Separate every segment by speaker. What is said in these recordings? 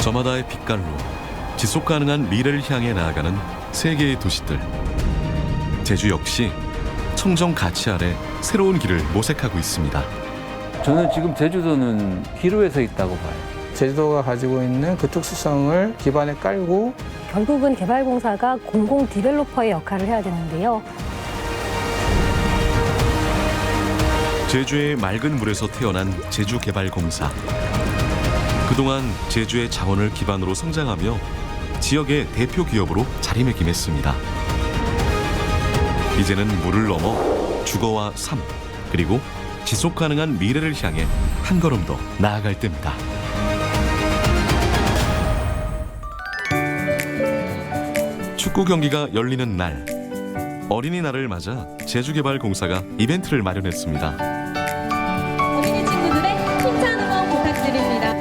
Speaker 1: 저마다의 빛깔로 지속 가능한 미래를 향해 나아가는 세계의 도시들. 제주 역시 청정 가치 아래 새로운 길을 모색하고 있습니다.
Speaker 2: 저는 지금 제주도는 기로에 서 있다고 봐요.
Speaker 3: 제주도가 가지고 있는 그 특수성을 기반에 깔고
Speaker 4: 결국은 개발공사가 공공 디벨로퍼의 역할을 해야 되는데요.
Speaker 1: 제주의 맑은 물에서 태어난 제주개발공사. 그동안 제주의 자원을 기반으로 성장하며 지역의 대표 기업으로 자리매김했습니다. 이제는 물을 넘어 주거와 삶, 그리고 지속 가능한 미래를 향해 한 걸음 더 나아갈 때입니다. 축구 경기가 열리는 날, 어린이날을 맞아 제주개발공사가 이벤트를 마련했습니다.
Speaker 5: 어린이 친구들의 힘찬 응원 부탁드립니다.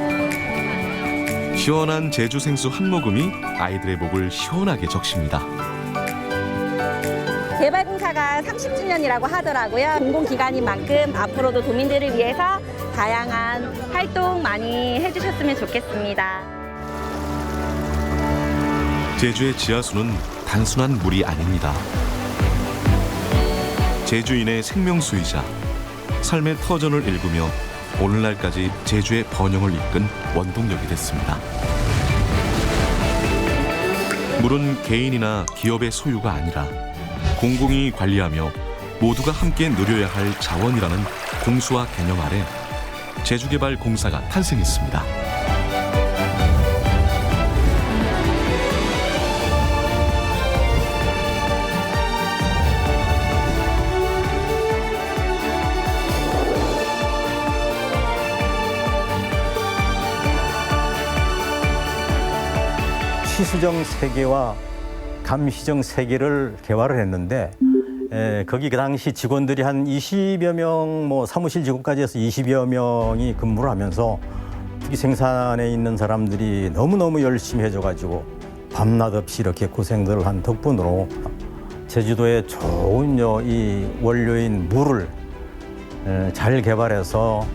Speaker 1: 시원한 제주 생수 한 모금이 아이들의 목을 시원하게 적십니다.
Speaker 5: 개발공사가 30주년이라고 하더라고요. 공공기관인 만큼 앞으로도 도민들을 위해서 다양한 활동 많이 해주셨으면 좋겠습니다.
Speaker 1: 제주의 지하수는 단순한 물이 아닙니다. 제주인의 생명수이자 삶의 터전을 일구며 오늘날까지 제주의 번영을 이끈 원동력이 됐습니다. 물은 개인이나 기업의 소유가 아니라 공공이 관리하며 모두가 함께 누려야 할 자원이라는 공수화 개념 아래 제주개발공사가 탄생했습니다.
Speaker 6: 시수정 3개와 감시정 3개를 개발을 했는데 거기 그 당시 직원들이 한 20여 명, 사무실 직원까지 해서 20여 명이 근무를 하면서 특히 생산에 있는 사람들이 너무너무 열심히 해줘가지고 밤낮 없이 이렇게 고생들을 한 덕분으로 제주도의 좋은 이 원료인 물을 잘 개발해서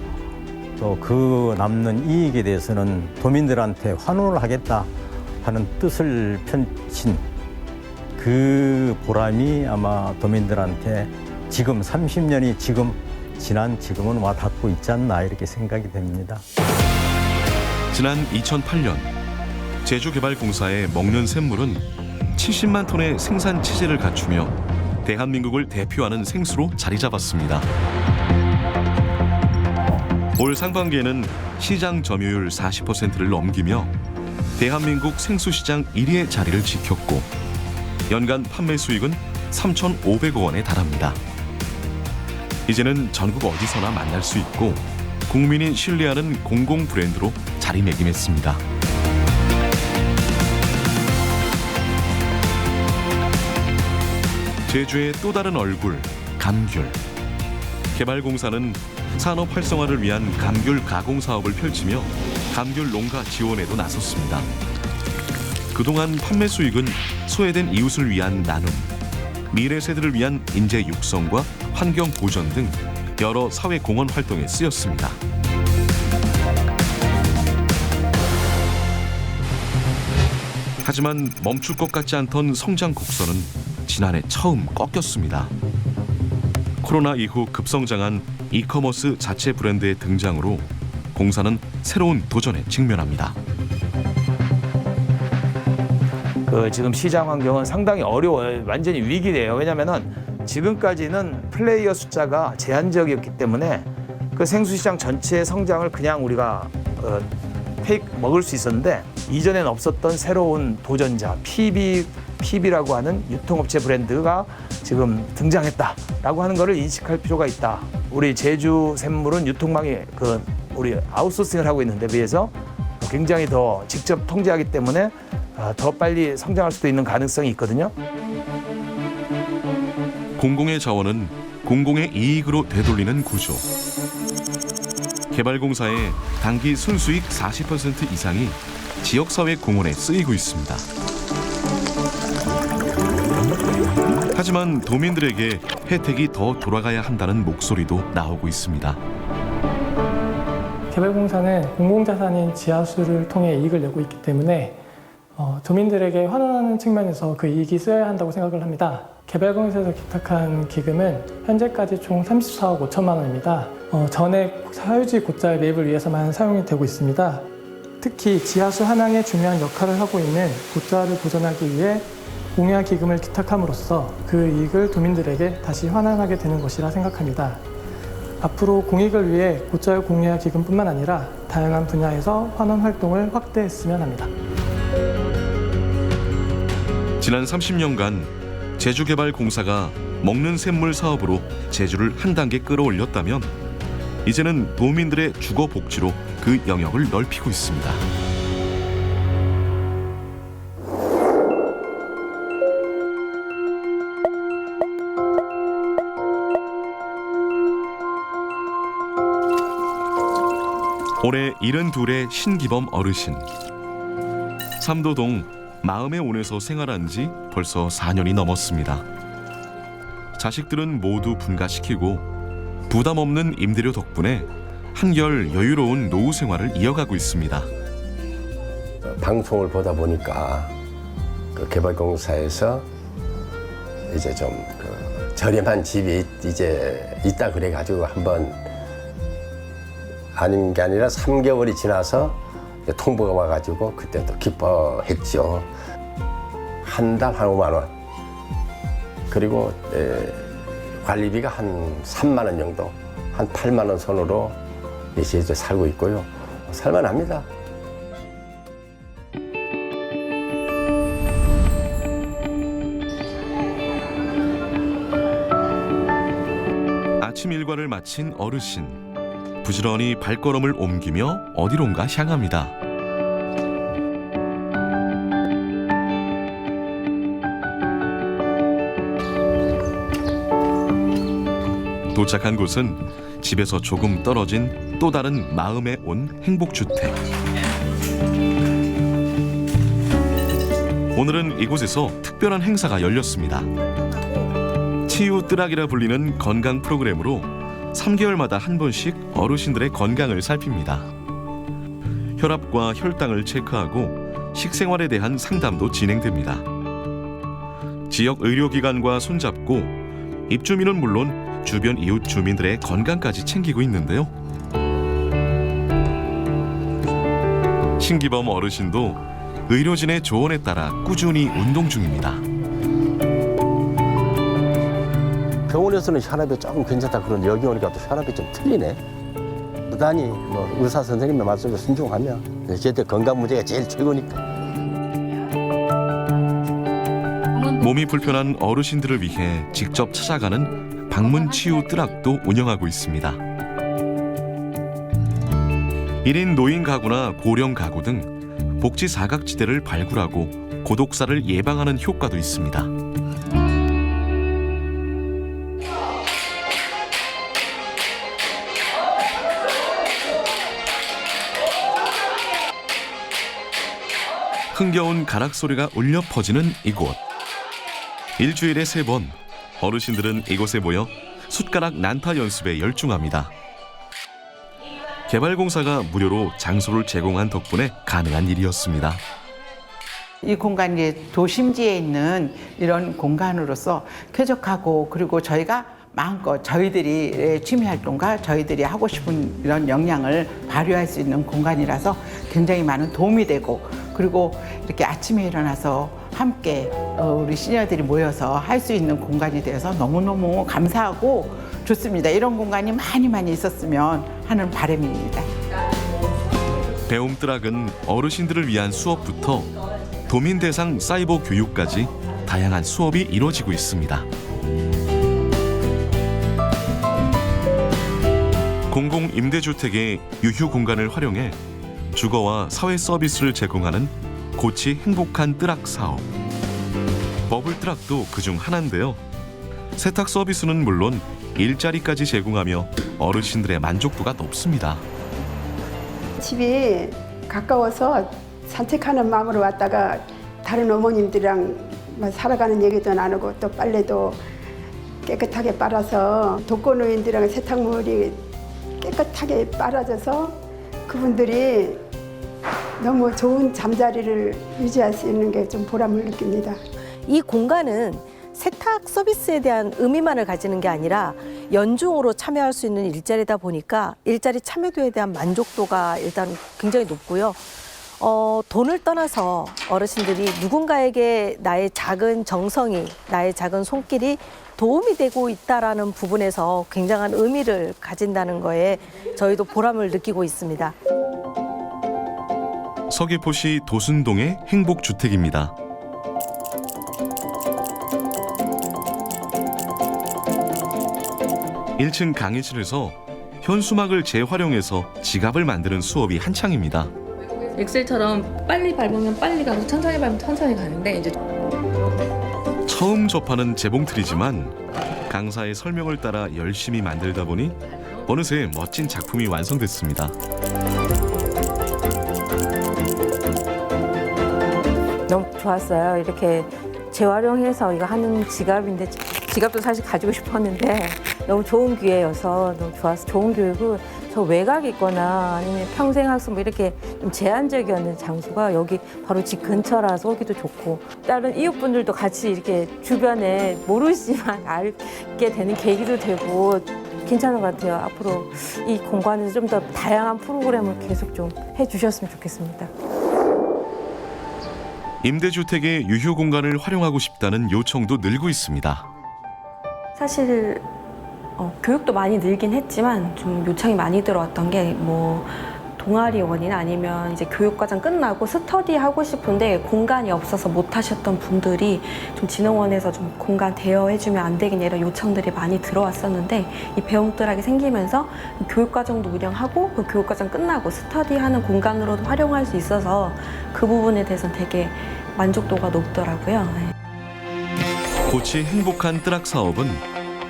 Speaker 6: 또 그 남는 이익에 대해서는 도민들한테 환원을 하겠다 하는 뜻을 펼친 그 보람이 아마 도민들한테 지금 30년이 지금은 와 닿고 있지 않나 이렇게 생각이 됩니다.
Speaker 1: 지난 2008년 제주개발공사의 먹는 샘물은 70만 톤의 생산 체제를 갖추며 대한민국을 대표하는 생수로 자리 잡았습니다. 올 상반기에는 시장 점유율 40%를 넘기며 대한민국 생수시장 1위의 자리를 지켰고 연간 판매 수익은 3,500억 원에 달합니다. 이제는 전국 어디서나 만날 수 있고 국민이 신뢰하는 공공 브랜드로 자리매김했습니다. 제주의 또 다른 얼굴, 감귤. 개발공사는 산업 활성화를 위한 감귤 가공 사업을 펼치며 감귤 농가 지원에도 나섰습니다. 그동안 판매 수익은 소외된 이웃을 위한 나눔, 미래 세대를 위한 인재 육성과 환경 보전 등 여러 사회 공헌 활동에 쓰였습니다. 하지만 멈출 것 같지 않던 성장 곡선은 지난해 처음 꺾였습니다. 코로나 이후 급성장한 이커머스 자체 브랜드의 등장으로 공사는 새로운 도전에 직면합니다.
Speaker 7: 지금 시장 환경은 상당히 어려워요. 완전히 위기래요. 왜냐하면 지금까지는 플레이어 숫자가 제한적이었기 때문에 그 생수시장 전체의 성장을 그냥 우리가 먹을 수 있었는데 이전엔 없었던 새로운 도전자 PB라고 하는 유통업체 브랜드가 지금 등장했다라고 하는 것을 인식할 필요가 있다. 우리 제주 샘물은 유통망이 우리 아웃소싱을 하고 있는데 비해서 굉장히 더 직접 통제하기 때문에 더 빨리 성장할 수도 있는 가능성이 있거든요.
Speaker 1: 공공의 자원은 공공의 이익으로 되돌리는 구조. 개발공사의 단기 순수익 40% 이상이 지역사회 공헌에 쓰이고 있습니다. 하지만 도민들에게 혜택이 더 돌아가야 한다는 목소리도 나오고 있습니다.
Speaker 8: 개발공사는 공공자산인 지하수를 통해 이익을 내고 있기 때문에 도민들에게 환원하는 측면에서 그 이익이 쓰여야 한다고 생각을 합니다. 개발공사에서 기탁한 기금은 현재까지 총 34억 5천만 원입니다. 전액 사유지 고자의 매입을 위해서만 사용이 되고 있습니다. 특히 지하수 한항에 중요한 역할을 하고 있는 고자를 보존하기 위해 공야 기금을 기탁함으로써 그 이익을 도민들에게 다시 환원하게 되는 것이라 생각합니다. 앞으로 공익을 위해 고자의 공야 기금뿐만 아니라 다양한 분야에서 환원 활동을 확대했으면 합니다.
Speaker 1: 지난 30년간 제주개발공사가 먹는 샘물 사업으로 제주를 한 단계 끌어올렸다면 이제는 도민들의 주거 복지로 그 영역을 넓히고 있습니다. 올해 72의 신기범 어르신. 삼도동 마음의 온에서 생활한 지 벌써 4년이 넘었습니다. 자식들은 모두 분가시키고 부담 없는 임대료 덕분에 한결 여유로운 노후 생활을 이어가고 있습니다.
Speaker 9: 방송을 보다 보니까 그 개발공사에서 이제 좀 저렴한 집이 이제 있다 그래가지고 한번 아닌 게 아니라 3개월이 지나서 통보가 와가지고 그때 또 기뻐했죠. 한 달 한 5만 원. 그리고 관리비가 한 3만 원 정도, 한 8만 원 선으로 이제 살고 있고요. 살만합니다.
Speaker 1: 아침 일과를 마친 어르신. 부지런히 발걸음을 옮기며 어디론가 향합니다. 도착한 곳은 집에서 조금 떨어진 또 다른 마음에 온 행복주택. 오늘은 이곳에서 특별한 행사가 열렸습니다. 치유 뜨락이라 불리는 건강 프로그램으로 3개월마다 한 번씩 어르신들의 건강을 살핍니다. 혈압과 혈당을 체크하고 식생활에 대한 상담도 진행됩니다. 지역 의료기관과 손잡고 입주민은 물론 주변 이웃 주민들의 건강까지 챙기고 있는데요. 신기범 어르신도 의료진의 조언에 따라 꾸준히 운동 중입니다.
Speaker 9: 병원에서는 혈압이 조금 괜찮다 그러는데 여기 오니까 또 혈압이 좀 틀리네. 부단히 의사 선생님의 말씀에 순종하면 제때 건강 문제가 제일 최고니까.
Speaker 1: 몸이 불편한 어르신들을 위해 직접 찾아가는 방문 치유 뜨락도 운영하고 있습니다. 1인 노인 가구나 고령 가구 등 복지 사각지대를 발굴하고 고독사를 예방하는 효과도 있습니다. 흥겨운 가락 소리가 울려 퍼지는 이곳. 일주일에 3번 어르신들은 이곳에 모여 숫가락 난타 연습에 열중합니다. 개발공사가 무료로 장소를 제공한 덕분에 가능한 일이었습니다.
Speaker 10: 이 공간이 도심지에 있는 이런 공간으로서 쾌적하고 그리고 저희가 마음껏 저희들이 취미활동과 저희들이 하고 싶은 이런 역량을 발휘할 수 있는 공간이라서 굉장히 많은 도움이 되고 그리고 이렇게 아침에 일어나서 함께 우리 시니어들이 모여서 할 수 있는 공간이 되어서 너무너무 감사하고 좋습니다. 이런 공간이 많이 있었으면 하는 바람입니다.
Speaker 1: 배움 뜨락은 어르신들을 위한 수업부터 도민 대상 사이버 교육까지 다양한 수업이 이루어지고 있습니다. 공공임대주택의 유휴 공간을 활용해 주거와 사회 서비스를 제공하는 고치 행복한 뜨락 사업. 버블 뜨락도 그중 하나인데요. 세탁 서비스는 물론 일자리까지 제공하며 어르신들의 만족도가 높습니다.
Speaker 11: 집이 가까워서 산책하는 마음으로 왔다가 다른 어머님들이랑 살아가는 얘기도 나누고 또 빨래도 깨끗하게 빨아서 독거노인들이랑 세탁물이 깨끗하게 빨아져서 그분들이 너무 좋은 잠자리를 유지할 수 있는 게 좀 보람을 느낍니다.
Speaker 12: 이 공간은 세탁 서비스에 대한 의미만을 가지는 게 아니라 연중으로 참여할 수 있는 일자리다 보니까 일자리 참여도에 대한 만족도가 일단 굉장히 높고요. 돈을 떠나서 어르신들이 누군가에게 나의 작은 정성이, 나의 작은 손길이 도움이 되고 있다라는 부분에서 굉장한 의미를 가진다는 거에 저희도 보람을 느끼고 있습니다.
Speaker 1: 서귀포시 도순동의 행복주택입니다. 1층 강의실에서 현수막을 재활용해서 지갑을 만드는 수업이 한창입니다.
Speaker 13: 엑셀처럼 빨리 밟으면 빨리 가고 천천히 밟으면 천천히 가는데 이제
Speaker 1: 처음 접하는 재봉틀이지만 강사의 설명을 따라 열심히 만들다 보니 어느새 멋진 작품이 완성됐습니다.
Speaker 4: 너무 좋았어요. 이렇게 재활용해서 이거 하는 지갑인데 지갑도 사실 가지고 싶었는데 너무 좋은 기회여서 너무 좋았어. 좋은 교육은 저 외곽에 있거나 아니면 평생학습 뭐 이렇게 좀 제한적이었는 장소가 여기 바로 집 근처라서 오기도 좋고 다른 이웃분들도 같이 이렇게 주변에 모르시지만 알게 되는 계기도 되고 괜찮은 것 같아요. 앞으로 이 공간에서 좀 더 다양한 프로그램을 계속 좀 해주셨으면 좋겠습니다.
Speaker 1: 임대주택의 유휴 공간을 활용하고 싶다는 요청도 늘고 있습니다.
Speaker 14: 사실 교육도 많이 늘긴 했지만 좀 요청이 많이 들어왔던 게 뭐 동아리원이나 아니면 이제 교육과정 끝나고 스터디 하고 싶은데 공간이 없어서 못 하셨던 분들이 좀 진흥원에서 좀 공간 대여해주면 안 되겠냐 이런 요청들이 많이 들어왔었는데 이 배움뜰하게 생기면서 교육과정도 운영하고 그 교육과정 끝나고 스터디하는 공간으로도 활용할 수 있어서 그 부분에 대해서는 되게 만족도가 높더라고요. 네.
Speaker 1: 고치 행복한 뜨락 사업은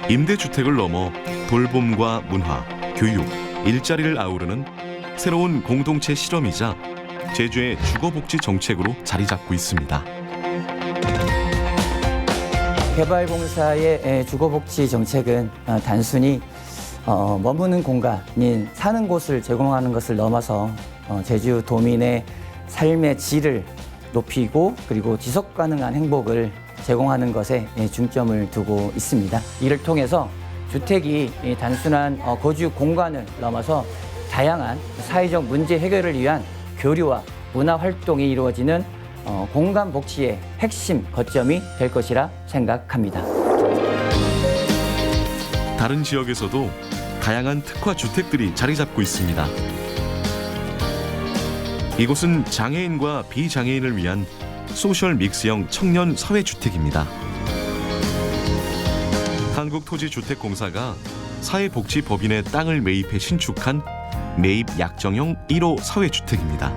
Speaker 1: 임대주택을 넘어 돌봄과 문화, 교육, 일자리를 아우르는 새로운 공동체 실험이자 제주의 주거복지 정책으로 자리 잡고 있습니다.
Speaker 15: 개발공사의 주거복지 정책은 단순히 머무는 공간인 사는 곳을 제공하는 것을 넘어서 제주 도민의 삶의 질을 높이고 그리고 지속 가능한 행복을 제공하는 것에 중점을 두고 있습니다. 이를 통해서 주택이 단순한 거주 공간을 넘어서 다양한 사회적 문제 해결을 위한 교류와 문화 활동이 이루어지는 공간 복지의 핵심 거점이 될 것이라 생각합니다.
Speaker 1: 다른 지역에서도 다양한 특화 주택들이 자리 잡고 있습니다. 이곳은 장애인과 비장애인을 위한 소셜 믹스형 청년 사회주택입니다. 한국토지주택공사가 사회복지법인의 땅을 매입해 신축한 매입 약정형 1호 사회주택입니다.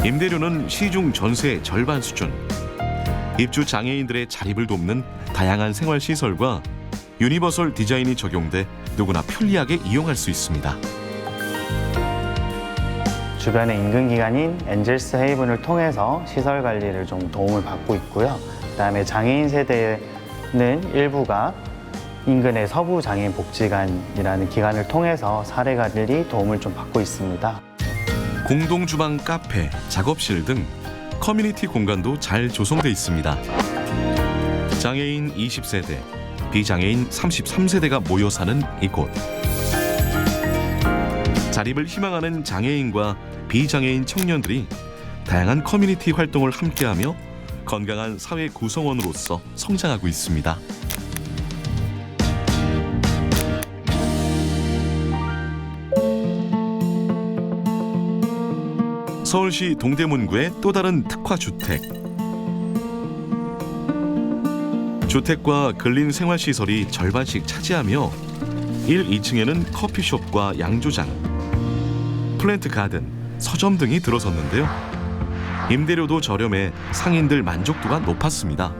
Speaker 1: 임대료는 시중 전세 절반 수준. 입주 장애인들의 자립을 돕는 다양한 생활시설과 유니버설 디자인이 적용돼 누구나 편리하게 이용할 수 있습니다.
Speaker 16: 주변의 인근기관인 엔젤스 헤이븐을 통해서 시설 관리를 좀 도움을 받고 있고요. 그다음에 장애인 세대는 일부가 인근의 서부장애인 복지관이라는 기관을 통해서 사례 관리 도움을 좀 받고 있습니다.
Speaker 1: 공동주방 카페, 작업실 등 커뮤니티 공간도 잘 조성돼 있습니다. 장애인 20세대, 비장애인 33세대가 모여 사는 이곳. 자립을 희망하는 장애인과 비장애인 청년들이 다양한 커뮤니티 활동을 함께하며 건강한 사회 구성원으로서 성장하고 있습니다. 서울시 동대문구의 또 다른 특화 주택. 주택과 근린 생활시설이 절반씩 차지하며 1, 2층에는 커피숍과 양조장, 플랜트 가든, 서점 등이 들어섰는데요. 임대료도 저렴해 상인들 만족도가 높았습니다.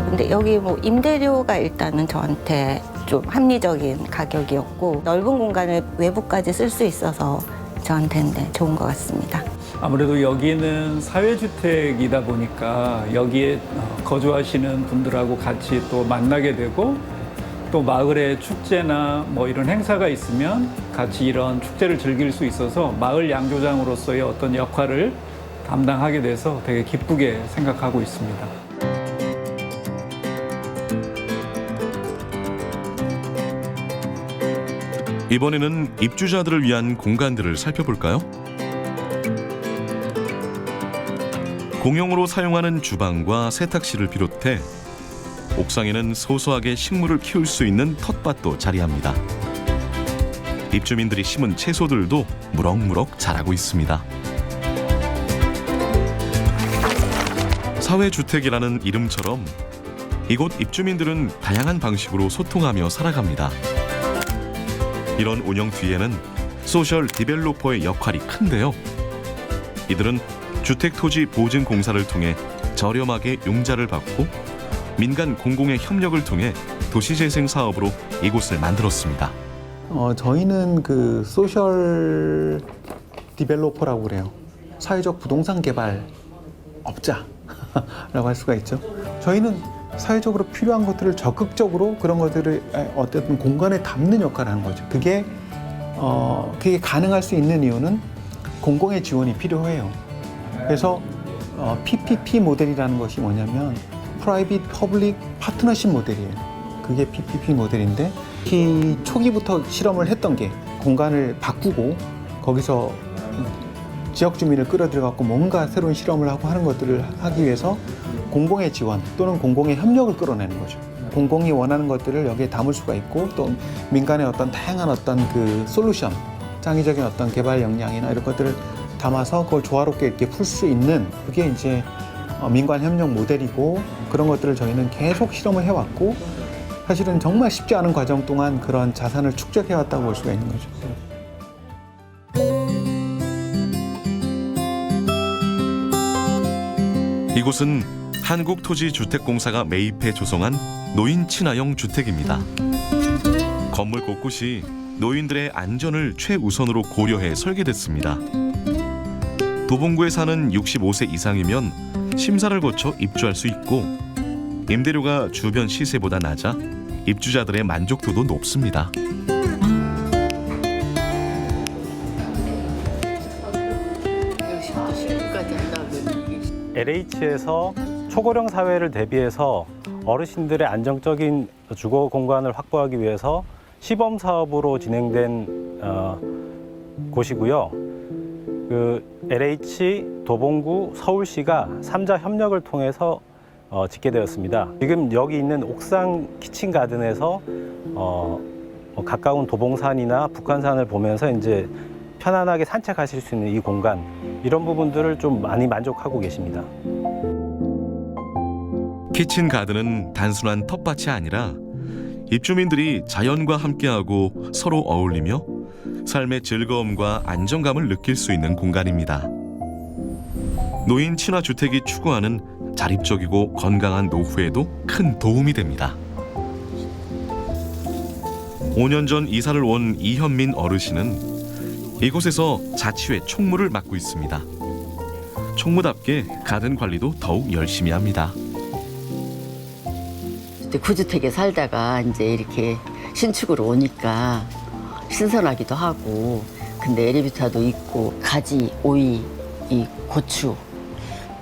Speaker 5: 근데 여기 뭐 임대료가 일단은 저한테 좀 합리적인 가격이었고 넓은 공간을 외부까지 쓸 수 있어서 저한테는 좋은 것 같습니다.
Speaker 2: 아무래도 여기는 사회주택이다 보니까 여기에 거주하시는 분들하고 같이 또 만나게 되고
Speaker 17: 또 마을에 축제나 뭐 이런 행사가 있으면 같이 이런 축제를 즐길 수 있어서 마을 양조장으로서의 어떤 역할을 담당하게 돼서 되게 기쁘게 생각하고 있습니다.
Speaker 1: 이번에는 입주자들을 위한 공간들을 살펴볼까요? 공용으로 사용하는 주방과 세탁실을 비롯해 옥상에는 소소하게 식물을 키울 수 있는 텃밭도 자리합니다. 입주민들이 심은 채소들도 무럭무럭 자라고 있습니다. 사회주택이라는 이름처럼 이곳 입주민들은 다양한 방식으로 소통하며 살아갑니다. 이런 운영 뒤에는 소셜 디벨로퍼의 역할이 큰데요. 이들은 주택토지보증공사를 통해 저렴하게 융자를 받고 민간 공공의 협력을 통해 도시재생 사업으로 이곳을 만들었습니다.
Speaker 18: 저희는 그 소셜 디벨로퍼라고 그래요. 사회적 부동산 개발 업자라고 할 수가 있죠. 저희는 사회적으로 필요한 것들을 적극적으로 그런 것들을 어떤 공간에 담는 역할을 하는 거죠. 그게 가능할 수 있는 이유는 공공의 지원이 필요해요. 그래서 PPP 모델이라는 것이 뭐냐면 Private Public Partnership 모델이에요. 그게 PPP 모델인데 이 초기부터 실험을 했던 게 공간을 바꾸고 거기서 지역 주민을 끌어들여갖고 뭔가 새로운 실험을 하고 하는 것들을 하기 위해서 공공의 지원 또는 공공의 협력을 끌어내는 거죠. 공공이 원하는 것들을 여기에 담을 수가 있고 또 민간의 어떤 다양한 어떤 그 솔루션, 창의적인 어떤 개발 역량이나 이런 것들을 담아서 그걸 조화롭게 이렇게 풀 수 있는 그게 이제 민관 협력 모델이고 그런 것들을 저희는 계속 실험을 해왔고 사실은 정말 쉽지 않은 과정 동안 그런 자산을 축적해왔다고 볼 수가 있는 거죠.
Speaker 1: 이곳은 한국토지주택공사가 매입해 조성한 노인 친화형 주택입니다. 건물 곳곳이 노인들의 안전을 최우선으로 고려해 설계됐습니다. 도봉구에 사는 65세 이상이면 심사를 거쳐 입주할 수 있고 임대료가 주변 시세보다 낮아 입주자들의 만족도도 높습니다.
Speaker 6: LH에서 초고령 사회를 대비해서 어르신들의 안정적인 주거 공간을 확보하기 위해서 시범 사업으로 진행된 곳이고요. 그 LH, 도봉구, 서울시가 3자 협력을 통해서 짓게 되었습니다. 지금 여기 있는 옥상 키친 가든에서 가까운 도봉산이나 북한산을 보면서 이제 편안하게 산책하실 수 있는 이 공간, 이런 부분들을 좀 많이 만족하고 계십니다.
Speaker 1: 키친 가든은 단순한 텃밭이 아니라 입주민들이 자연과 함께하고 서로 어울리며 삶의 즐거움과 안정감을 느낄 수 있는 공간입니다. 노인 친화 주택이 추구하는 자립적이고 건강한 노후에도 큰 도움이 됩니다. 5년 전 이사를 온 이현민 어르신은 이곳에서 자치회 총무를 맡고 있습니다. 총무답게 가든 관리도 더욱 열심히 합니다.
Speaker 19: 구주택에 살다가 이제 이렇게 신축으로 오니까 신선하기도 하고, 근데 에리비타도 있고 가지, 오이, 이 고추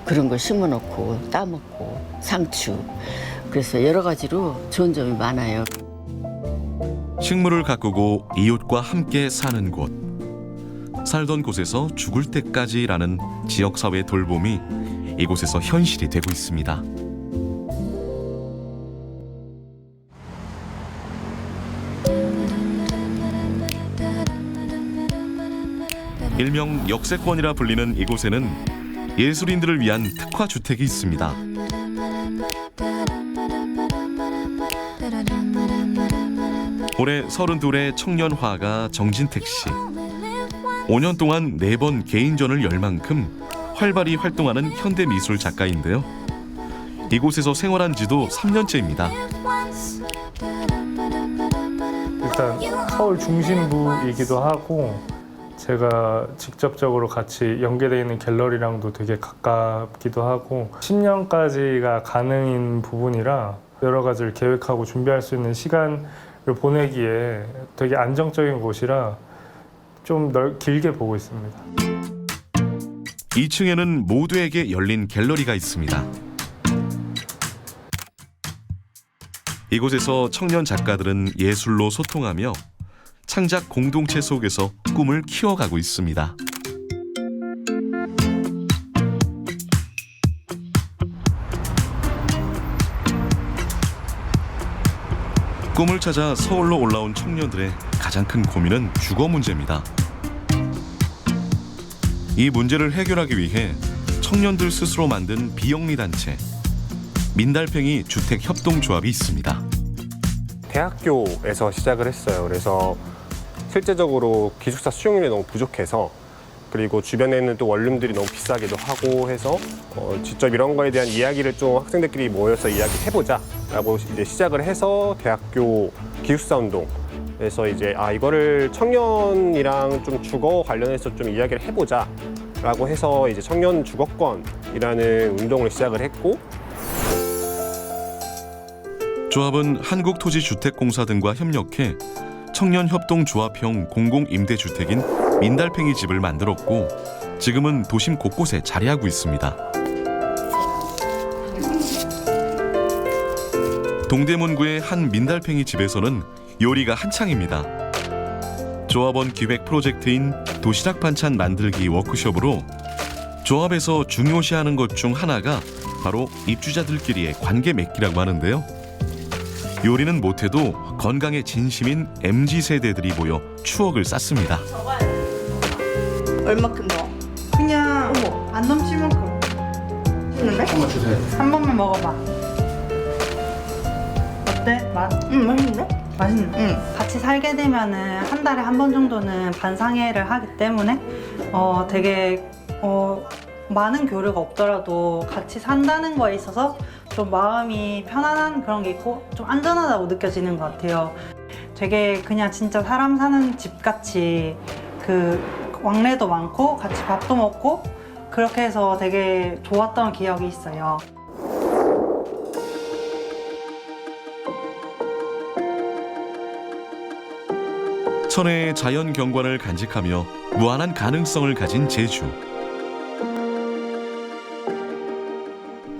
Speaker 19: 그런 걸 심어놓고 따먹고 상추, 그래서 여러 가지로 좋은 점이 많아요.
Speaker 1: 식물을 가꾸고 이웃과 함께 사는 곳, 살던 곳에서 죽을 때까지라는 지역사회 돌봄이 이곳에서 현실이 되고 있습니다. 일명 역세권이라 불리는 이곳에는 예술인들을 위한 특화주택이 있습니다. 올해 32의 청년 화가 정진택 씨. 5년 동안 4번 개인전을 열 만큼 활발히 활동하는 현대미술 작가인데요. 이곳에서 생활한 지도 3년째입니다.
Speaker 20: 일단 서울 중심부이기도 하고 제가 직접적으로 같이 연계되어 있는 갤러리랑도 되게 가깝기도 하고 10년까지가 가능인 부분이라 여러 가지를 계획하고 준비할 수 있는 시간을 보내기에 되게 안정적인 곳이라 좀 길게 보고 있습니다.
Speaker 1: 2층에는 모두에게 열린 갤러리가 있습니다. 이곳에서 청년 작가들은 예술로 소통하며 창작 공동체 속에서 꿈을 키워가고 있습니다. 꿈을 찾아 서울로 올라온 청년들의 가장 큰 고민은 주거 문제입니다. 이 문제를 해결하기 위해 청년들 스스로 만든 비영리 단체 민달팽이 주택협동조합이 있습니다.
Speaker 21: 대학교에서 시작을 했어요. 그래서 실제적으로 기숙사 수용률이 너무 부족해서, 그리고 주변에는 또 원룸들이 너무 비싸기도 하고 해서 직접 이런 거에 대한 이야기를 좀 학생들끼리 모여서 이야기해보자 라고 이제 시작을 해서 대학교 기숙사 운동에서 이제 이거를 청년이랑 좀 주거 관련해서 좀 이야기를 해보자 라고 해서 이제 청년 주거권이라는 운동을 시작을 했고,
Speaker 1: 조합은 한국토지주택공사 등과 협력해 청년협동조합형 공공임대주택인 민달팽이 집을 만들었고 지금은 도심 곳곳에 자리하고 있습니다. 동대문구의 한 민달팽이 집에서는 요리가 한창입니다. 조합원 기획 프로젝트인 도시락 반찬 만들기 워크숍으로 조합에서 중요시하는 것 중 하나가 바로 입주자들끼리의 관계 맺기라고 하는데요. 요리는 못해도 건강에 진심인 MZ세대들이 모여 추억을 쌓습니다.
Speaker 22: 얼마큼 넣어? 그냥 안 넘칠 만큼. 맛있는데? 한번 주세요. 한 번만 먹어봐. 어때? 맛? 맛있는데? 맛있네. 같이 살게 되면은 한 달에 한 번 정도는 반상회를 하기 때문에 되게 많은 교류가 없더라도 같이 산다는 거에 있어서 좀 마음이 편안한 그런 게 있고 좀 안전하다고 느껴지는 것 같아요. 되게 그냥 진짜 사람 사는 집같이 그 왕래도 많고 같이 밥도 먹고 그렇게 해서 되게 좋았던 기억이 있어요.
Speaker 1: 천혜의 자연 경관을 간직하며 무한한 가능성을 가진 제주.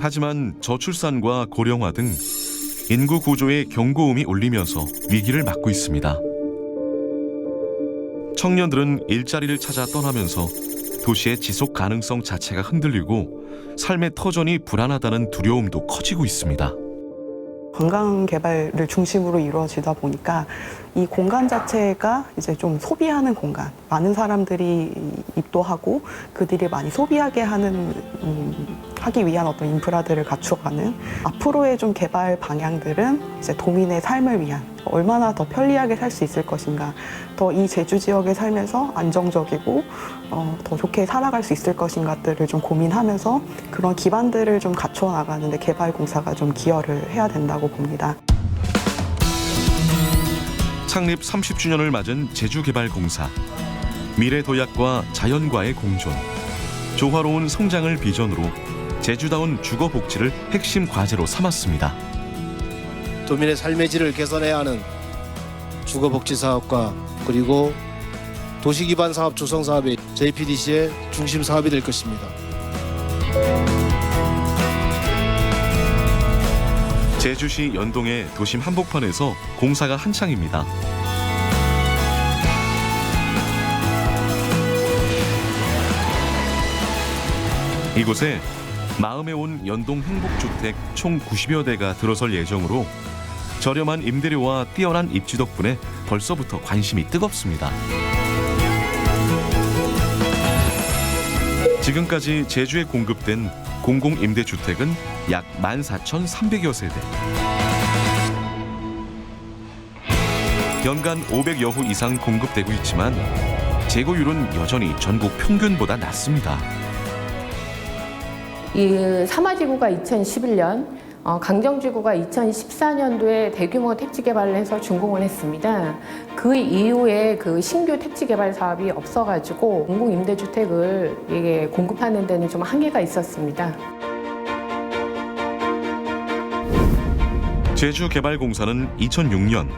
Speaker 1: 하지만 저출산과 고령화 등 인구 구조의 경고음이 울리면서 위기를 맞고 있습니다. 청년들은 일자리를 찾아 떠나면서 도시의 지속 가능성 자체가 흔들리고 삶의 터전이 불안하다는 두려움도 커지고 있습니다.
Speaker 23: 관광 개발을 중심으로 이루어지다 보니까 이 공간 자체가 이제 좀 소비하는 공간, 많은 사람들이 입도하고 그들이 많이 소비하게 하기 위한 어떤 인프라들을 갖춰가는 앞으로의 좀 개발 방향들은 이제 도민의 삶을 위한 얼마나 더 편리하게 살 수 있을 것인가, 더 이 제주 지역에 살면서 안정적이고 더 좋게 살아갈 수 있을 것인가들을 좀 고민하면서 그런 기반들을 좀 갖춰 나가는데 개발공사가 좀 기여를 해야 된다고 봅니다.
Speaker 1: 창립 30주년을 맞은 제주개발공사. 미래도약과 자연과의 공존, 조화로운 성장을 비전으로 제주다운 주거복지를 핵심 과제로 삼았습니다.
Speaker 24: 도민의 삶의 질을 개선해야 하는 주거복지 사업과 그리고 도시기반 사업 조성 사업이 JPDC의 중심 사업이 될 것입니다.
Speaker 1: 제주시 연동의 도심 한복판에서 공사가 한창입니다. 이곳에 마음에 온 연동 행복주택 총 90여 대가 들어설 예정으로 저렴한 임대료와 뛰어난 입지 덕분에 벌써부터 관심이 뜨겁습니다. 지금까지 제주에 공급된 공공임대주택은 약 14,300여 세대. 연간 500여 호 이상 공급되고 있지만 재고율은 여전히 전국 평균보다 낮습니다.
Speaker 25: 이 사마지구가 2011년, 강정지구가 2014년도에 대규모 택지 개발을 해서 준공을 했습니다. 그 이후에 그 신규 택지 개발 사업이 없어가지고 공공임대주택을 이게 공급하는 데는 좀 한계가 있었습니다.
Speaker 1: 제주개발공사는 2006년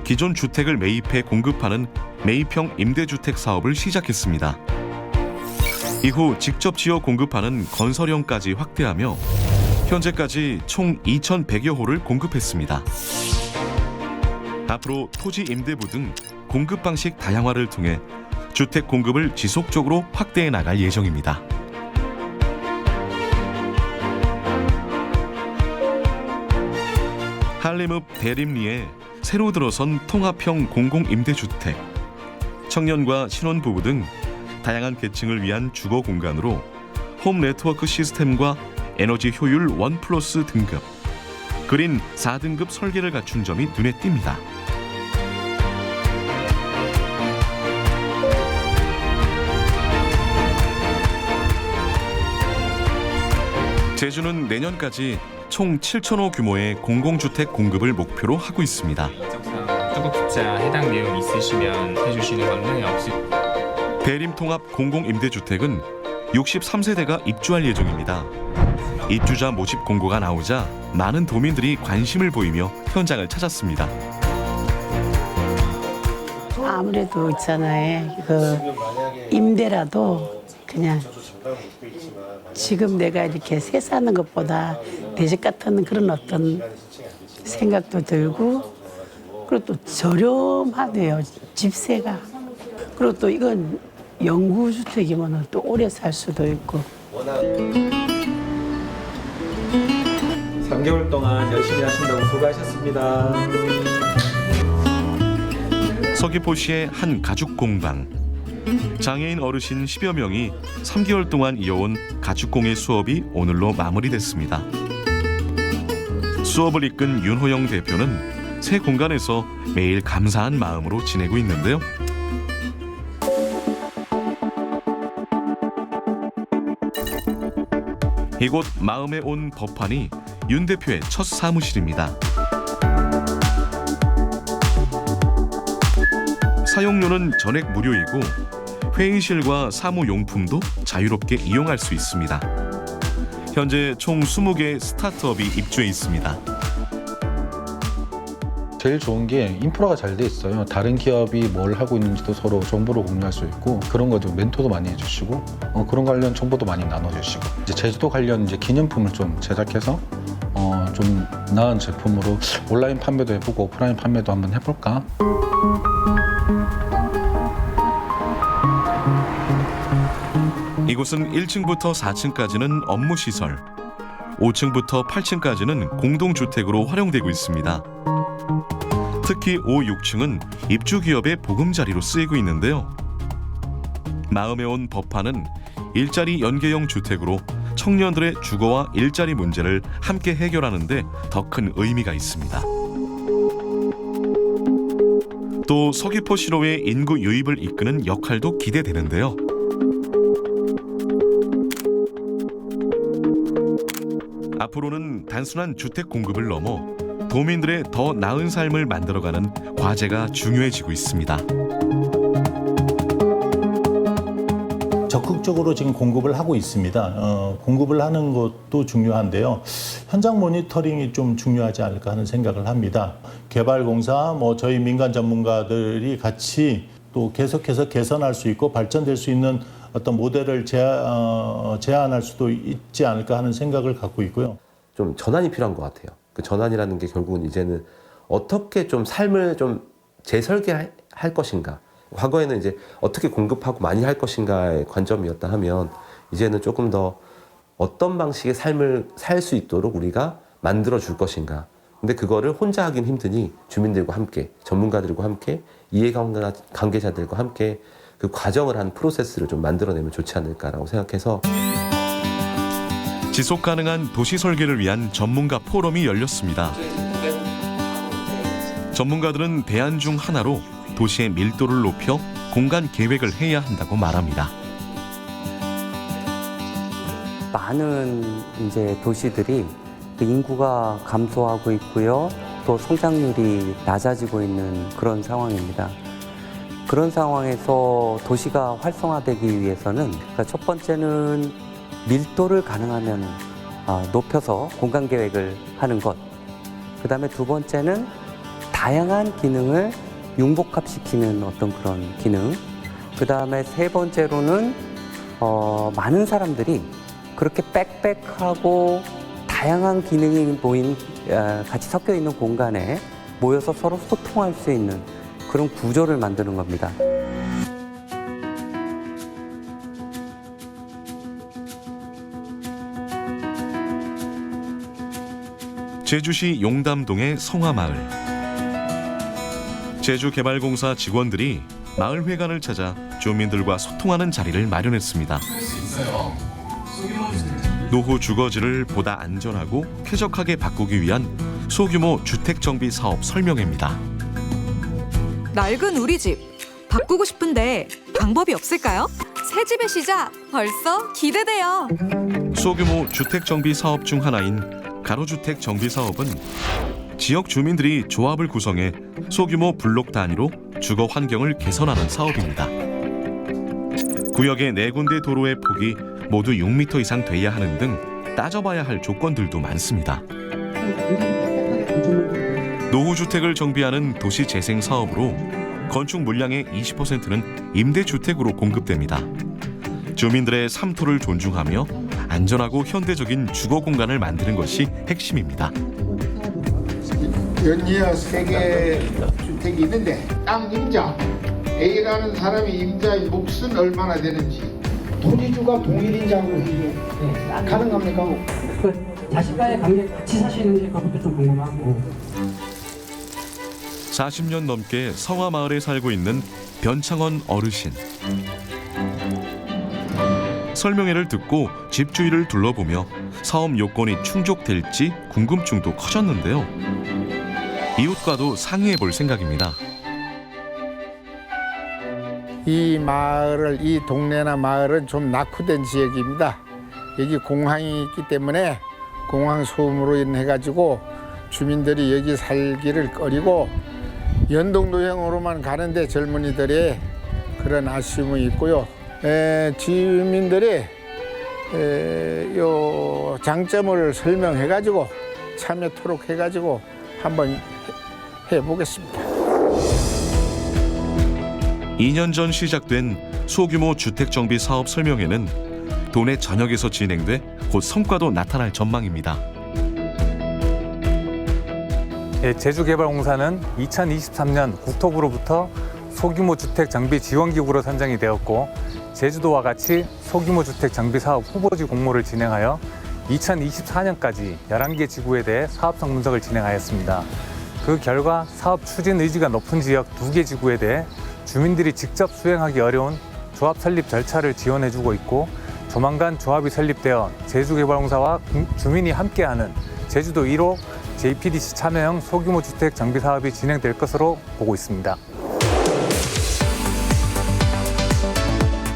Speaker 1: 기존 주택을 매입해 공급하는 매입형 임대주택 사업을 시작했습니다. 이후 직접 지어 공급하는 건설형까지 확대하며 현재까지 총 2,100여 호를 공급했습니다. 앞으로 토지 임대부 등 공급 방식 다양화를 통해 주택 공급을 지속적으로 확대해 나갈 예정입니다. 한림읍 대림리에 새로 들어선 통합형 공공임대주택, 청년과 신혼부부 등 다양한 계층을 위한 주거 공간으로 홈 네트워크 시스템과 에너지 효율 1+ 등급, 그린 4등급 설계를 갖춘 점이 눈에 띕니다. 제주는 내년까지 총 7,000호 규모의 공공주택 공급을 목표로 하고 있습니다.
Speaker 3: 투급자 해당 내용 있으시면 해주시는 건데 없이.
Speaker 1: 대림통합 공공임대주택은 63세대가 입주할 예정입니다. 입주자 모집 공고가 나오자 많은 도민들이 관심을 보이며 현장을 찾았습니다.
Speaker 7: 아무래도 있잖아요. 그 임대라도 그냥 지금 내가 이렇게 새 사는 것보다 내 집 같은 그런 어떤 생각도 들고, 그리고 또 저렴하네요, 집세가. 그리고 또 이건 영구주택이면 또 오래 살 수도 있고.
Speaker 8: 3개월 동안 열심히 하신다고 수고하셨습니다.
Speaker 1: 서귀포시의 한 가죽 공방. 장애인 어르신 10여 명이 3개월 동안 이어온 가죽공예 수업이 오늘로 마무리됐습니다. 수업을 이끈 윤호영 대표는 새 공간에서 매일 감사한 마음으로 지내고 있는데요. 이곳 마음에 온 법한이 윤 대표의 첫 사무실입니다. 사용료는 전액 무료이고 회의실과 사무용품도 자유롭게 이용할 수 있습니다. 현재 총 20개의 스타트업이 입주해 있습니다.
Speaker 18: 제일 좋은 게 인프라가 잘 돼 있어요. 다른 기업이 뭘 하고 있는지도 서로 정보를 공유할 수 있고, 그런 것도 멘토도 많이 해주시고, 그런 관련 정보도 많이 나눠주시고, 이제 제주도 관련 이제 기념품을 좀 제작해서 좀 나은 제품으로 온라인 판매도 해보고 오프라인 판매도 한번 해볼까.
Speaker 1: 이곳은 1층부터 4층까지는 업무시설, 5층부터 8층까지는 공동주택으로 활용되고 있습니다. 특히 5, 6층은 입주기업의 보금자리로 쓰이고 있는데요. 마음에 온 법한은 일자리 연계형 주택으로 청년들의 주거와 일자리 문제를 함께 해결하는 데 더 큰 의미가 있습니다. 또 서귀포시로의 인구 유입을 이끄는 역할도 기대되는데요. 앞으로는 단순한 주택 공급을 넘어 도민들의 더 나은 삶을 만들어가는 과제가 중요해지고 있습니다.
Speaker 9: 적극적으로 지금 공급을 하고 있습니다. 공급을 하는 것도 중요한데요. 현장 모니터링이 좀 중요하지 않을까 하는 생각을 합니다. 개발공사, 저희 민간 전문가들이 같이 또 계속해서 개선할 수 있고 발전될 수 있는 어떤 모델을 제안할 수도 있지 않을까 하는 생각을 갖고 있고요.
Speaker 10: 좀 전환이 필요한 것 같아요. 그 전환이라는 게 결국은 이제는 어떻게 좀 삶을 좀 재설계할 것인가. 과거에는 이제 어떻게 공급하고 많이 할 것인가의 관점이었다 하면 이제는 조금 더 어떤 방식의 삶을 살 수 있도록 우리가 만들어 줄 것인가. 근데 그거를 혼자 하긴 힘드니 주민들과 함께, 전문가들과 함께, 이해관계자들과 함께 그 과정을 한 프로세스를 좀 만들어내면 좋지 않을까라고 생각해서
Speaker 1: 지속 가능한 도시 설계를 위한 전문가 포럼이 열렸습니다. 전문가들은 대안 중 하나로 도시의 밀도를 높여 공간 계획을 해야 한다고 말합니다.
Speaker 26: 많은 이제 도시들이 인구가 감소하고 있고요. 또 성장률이 낮아지고 있는 그런 상황입니다. 그런 상황에서 도시가 활성화되기 위해서는 첫 번째는 밀도를 가능하면 높여서 공간 계획을 하는 것. 그다음에 두 번째는 다양한 기능을 융복합시키는 어떤 그런 기능. 그다음에 세 번째로는 많은 사람들이 그렇게 빽빽하고 다양한 기능이 같이 섞여 있는 공간에 모여서 서로 소통할 수 있는 그런 구조를 만드는 겁니다.
Speaker 1: 제주시 용담동의 성화마을. 제주개발공사 직원들이 마을회관을 찾아 주민들과 소통하는 자리를 마련했습니다. 노후 주거지를 보다 안전하고 쾌적하게 바꾸기 위한 소규모 주택정비 사업 설명회입니다.
Speaker 4: 낡은 우리 집 바꾸고 싶은데 방법이 없을까요? 새 집의 시작 벌써 기대돼요.
Speaker 1: 소규모 주택정비 사업 중 하나인 가로주택 정비 사업은 지역 주민들이 조합을 구성해 소규모 블록 단위로 주거 환경을 개선하는 사업입니다. 구역의 4군데 도로의 폭이 모두 6m 이상 돼야 하는 등 따져봐야 할 조건들도 많습니다. 노후주택을 정비하는 도시재생 사업으로 건축 물량의 20%는 임대주택으로 공급됩니다. 주민들의 삼토를 존중하며 안전하고 현대적인 주거 공간을 만드는 것이 핵심입니다.
Speaker 11: 연이어 3개 주택이 있는데 땅 임자 A라는 사람이 임자의 몫은 얼마나 되는지 토지주가 동일인자로 해줘. 가능합니까?
Speaker 12: 자식과의 관계 같이 사시는지 그것도 좀 궁금하고.
Speaker 1: 40년 넘게 성화마을에 살고 있는 변창원 어르신. 설명회를 듣고 집 주위를 둘러보며 사업 요건이 충족될지 궁금증도 커졌는데요. 이웃과도 상의해 볼 생각입니다.
Speaker 11: 이 마을을, 이 동네나 마을은 좀 낙후된 지역입니다. 여기 공항이 있기 때문에 공항 소음으로 인해가지고 주민들이 여기 살기를 꺼리고 연동도형으로만 가는데 젊은이들의 그런 아쉬움이 있고요. 주민들이 요 장점을 설명해가지고 참여토록 해가지고 한번 해보겠습니다.
Speaker 1: 2년 전 시작된 소규모 주택정비 사업 설명회는 도내 전역에서 진행돼 곧 성과도 나타날 전망입니다.
Speaker 13: 제주개발공사는 2023년 국토부로부터 소규모 주택 장비 지원기구로 선정이 되었고 제주도와 같이 소규모 주택 장비 사업 후보지 공모를 진행하여 2024년까지 11개 지구에 대해 사업성 분석을 진행하였습니다. 그 결과 사업 추진 의지가 높은 지역 2개 지구에 대해 주민들이 직접 수행하기 어려운 조합 설립 절차를 지원해주고 있고 조만간 조합이 설립되어 제주개발공사와 주민이 함께하는 제주도 1호 JPDC 참여형 소규모 주택 장비 사업이 진행될 것으로 보고 있습니다.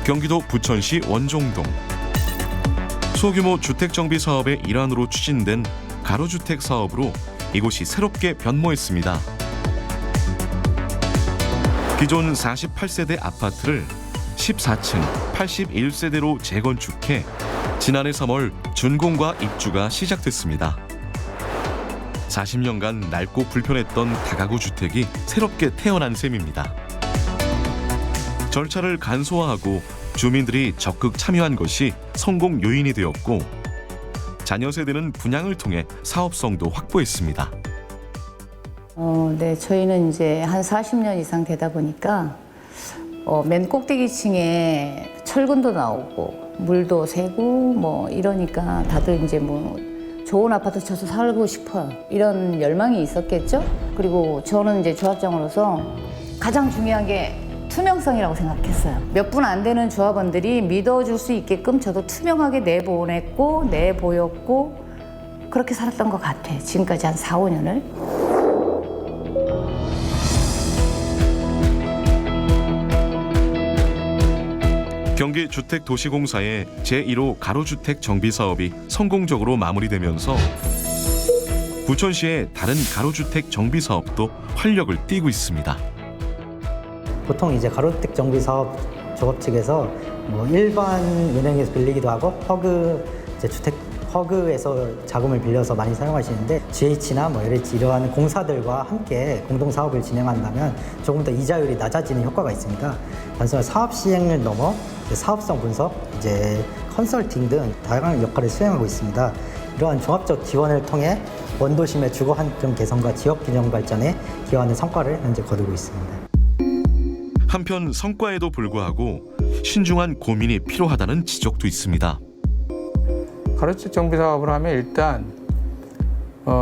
Speaker 1: 경기도 부천시 원종동. 소규모 주택 정비 사업의 일환으로 추진된 가로주택 사업으로 이곳이 새롭게 변모했습니다. 기존 48세대 아파트를 14층 81세대로 재건축해 지난해 3월 준공과 입주가 시작됐습니다. 40년간 낡고 불편했던 다가구 주택이 새롭게 태어난 셈입니다. 절차를 간소화하고 주민들이 적극 참여한 것이 성공 요인이 되었고 자녀 세대는 분양을 통해 사업성도 확보했습니다.
Speaker 14: 네, 저희는 이제 한 40년 이상 되다 보니까 맨 꼭대기층에 철근도 나오고 물도 새고 뭐 이러니까 다들 이제 뭐 좋은 아파트 쳐서 살고 싶어요. 이런 열망이 있었겠죠? 그리고 저는 이제 조합장으로서 가장 중요한 게 투명성이라고 생각했어요. 몇 분 안 되는 조합원들이 믿어줄 수 있게끔 저도 투명하게 내보냈고 내보였고 그렇게 살았던 것 같아요. 지금까지 한 4, 5년을.
Speaker 1: 경기주택도시공사의 제1호 가로주택 정비 사업이 성공적으로 마무리되면서 부천시의 다른 가로주택 정비 사업도 활력을 띠고 있습니다.
Speaker 15: 보통 이제 가로주택 정비 사업 조합 측에서 뭐 일반 은행에서 빌리기도 하고 허그 이제 주택 허그에서 자금을 빌려서 많이 사용하시는데 GH나 뭐 LH 이러한 공사들과 함께 공동 사업을 진행한다면 조금 더 이자율이 낮아지는 효과가 있습니다. 단순한 사업 시행을 넘어 사업성 분석, 이제 컨설팅 등 다양한 역할을 수행하고 있습니다. 이러한 종합적 지원을 통해 원도심의 주거 환경 개선과 지역 균형 발전에 기여하는 성과를 현재 거두고 있습니다.
Speaker 1: 한편 성과에도 불구하고 신중한 고민이 필요하다는 지적도 있습니다.
Speaker 2: 가로주택 정비 사업을 하면 일단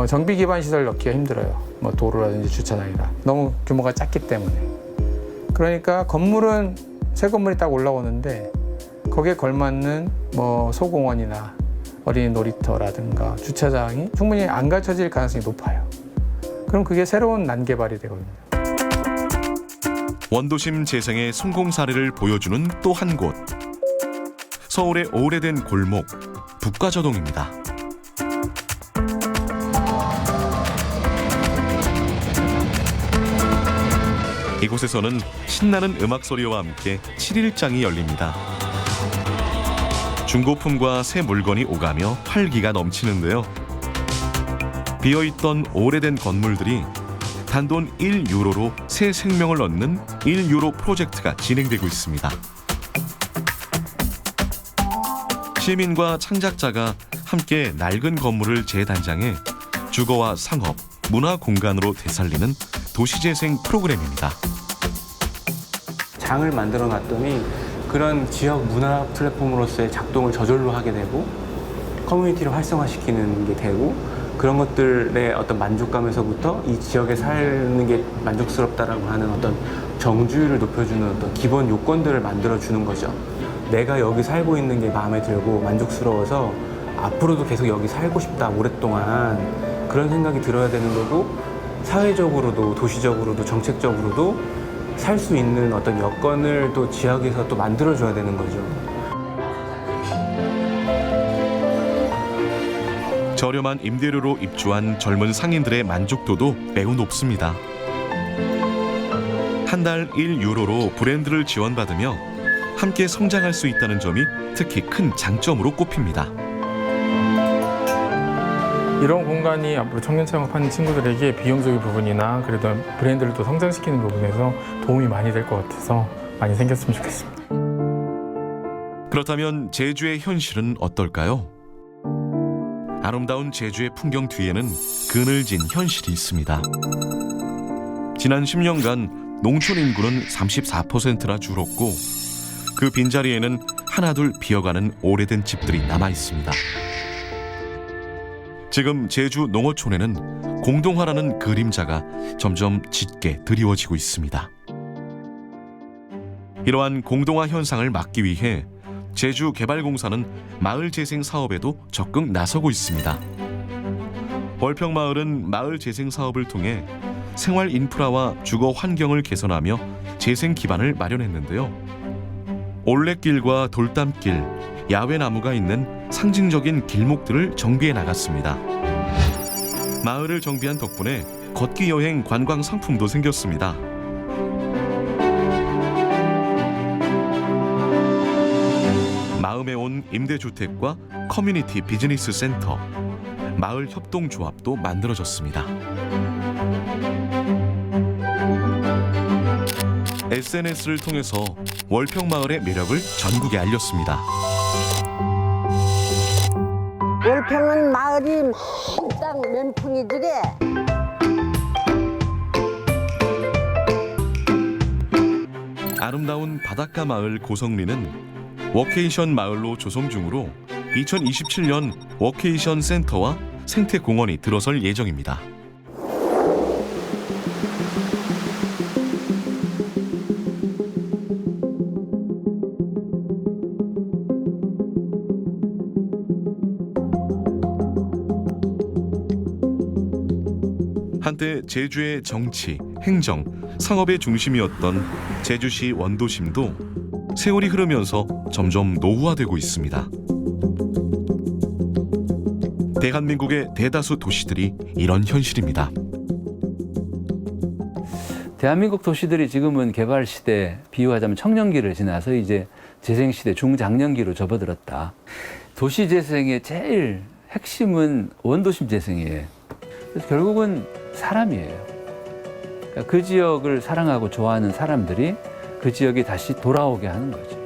Speaker 2: 정비 기반 시설 넣기가 힘들어요. 뭐 도로라든지 주차장이라 너무 규모가 작기 때문에. 그러니까 건물은 새 건물이 딱 올라오는데 거기에 걸맞는 뭐 소공원이나 어린이 놀이터라든가 주차장이 충분히 안 갖춰질 가능성이 높아요. 그럼 그게 새로운 난개발이 되거든요.
Speaker 1: 원도심 재생의 성공 사례를 보여주는 또 한 곳. 서울의 오래된 골목, 북가저동입니다. 이곳에서는 신나는 음악 소리와 함께 7일장이 열립니다. 중고품과 새 물건이 오가며 활기가 넘치는데요. 비어있던 오래된 건물들이 단돈 1유로로 새 생명을 얻는 1유로 프로젝트가 진행되고 있습니다. 시민과 창작자가 함께 낡은 건물을 재단장해 주거와 상업, 문화 공간으로 되살리는 도시재생 프로그램입니다.
Speaker 3: 장을 만들어 놨더니 그런 지역 문화 플랫폼으로서의 작동을 저절로 하게 되고 커뮤니티를 활성화시키는 게 되고 그런 것들의 어떤 만족감에서부터 이 지역에 사는 게 만족스럽다라고 하는 어떤 정주율을 높여주는 어떤 기본 요건들을 만들어주는 거죠. 내가 여기 살고 있는 게 마음에 들고 만족스러워서 앞으로도 계속 여기 살고 싶다, 오랫동안 그런 생각이 들어야 되는 거고 사회적으로도 도시적으로도 정책적으로도 살 수 있는 어떤 여건을 또 지역에서 또 만들어줘야 되는 거죠.
Speaker 1: 저렴한 임대료로 입주한 젊은 상인들의 만족도도 매우 높습니다. 한 달 1유로로 브랜드를 지원받으며 함께 성장할 수 있다는 점이 특히 큰 장점으로 꼽힙니다.
Speaker 20: 이런 공간이 앞으로 청년 창업하는 친구들에게 비용적인 부분이나 그래도 브랜드를 또 성장시키는 부분에서 도움이 많이 될 것 같아서 많이 생겼으면 좋겠습니다.
Speaker 1: 그렇다면 제주의 현실은 어떨까요? 아름다운 제주의 풍경 뒤에는 그늘진 현실이 있습니다. 지난 10년간 농촌 인구는 34%나 줄었고 그 빈자리에는 하나둘 비어가는 오래된 집들이 남아 있습니다. 지금 제주 농어촌에는 공동화라는 그림자가 점점 짙게 드리워지고 있습니다. 이러한 공동화 현상을 막기 위해 제주개발공사는 마을 재생 사업에도 적극 나서고 있습니다. 월평마을은 마을 재생 사업을 통해 생활 인프라와 주거 환경을 개선하며 재생 기반을 마련했는데요. 올레길과 돌담길, 야외 나무가 있는 상징적인 길목들을 정비해 나갔습니다. 마을을 정비한 덕분에 걷기 여행 관광 상품도 생겼습니다. 마음에 온 임대주택과 커뮤니티 비즈니스 센터, 마을 협동조합도 만들어졌습니다. SNS를 통해서 월평마을의 매력을 전국에 알렸습니다.
Speaker 5: 월평은 마을이 만땅 면풍이지게.
Speaker 1: 아름다운 바닷가 마을 고성리는 워케이션 마을로 조성 중으로 2027년 워케이션 센터와 생태공원이 들어설 예정입니다. 한때 제주의 정치, 행정, 상업의 중심이었던 제주시 원도심도 세월이 흐르면서 점점 노후화되고 있습니다. 대한민국의 대다수 도시들이 이런 현실입니다.
Speaker 6: 대한민국 도시들이 지금은 개발 시대, 비유하자면 청년기를 지나서 이제 재생 시대, 중장년기로 접어들었다. 도시 재생의 제일 핵심은 원도심 재생이에요. 그래서 결국은 사람이에요. 그러니까 그 지역을 사랑하고 좋아하는 사람들이 그 지역에 다시 돌아오게 하는 거죠.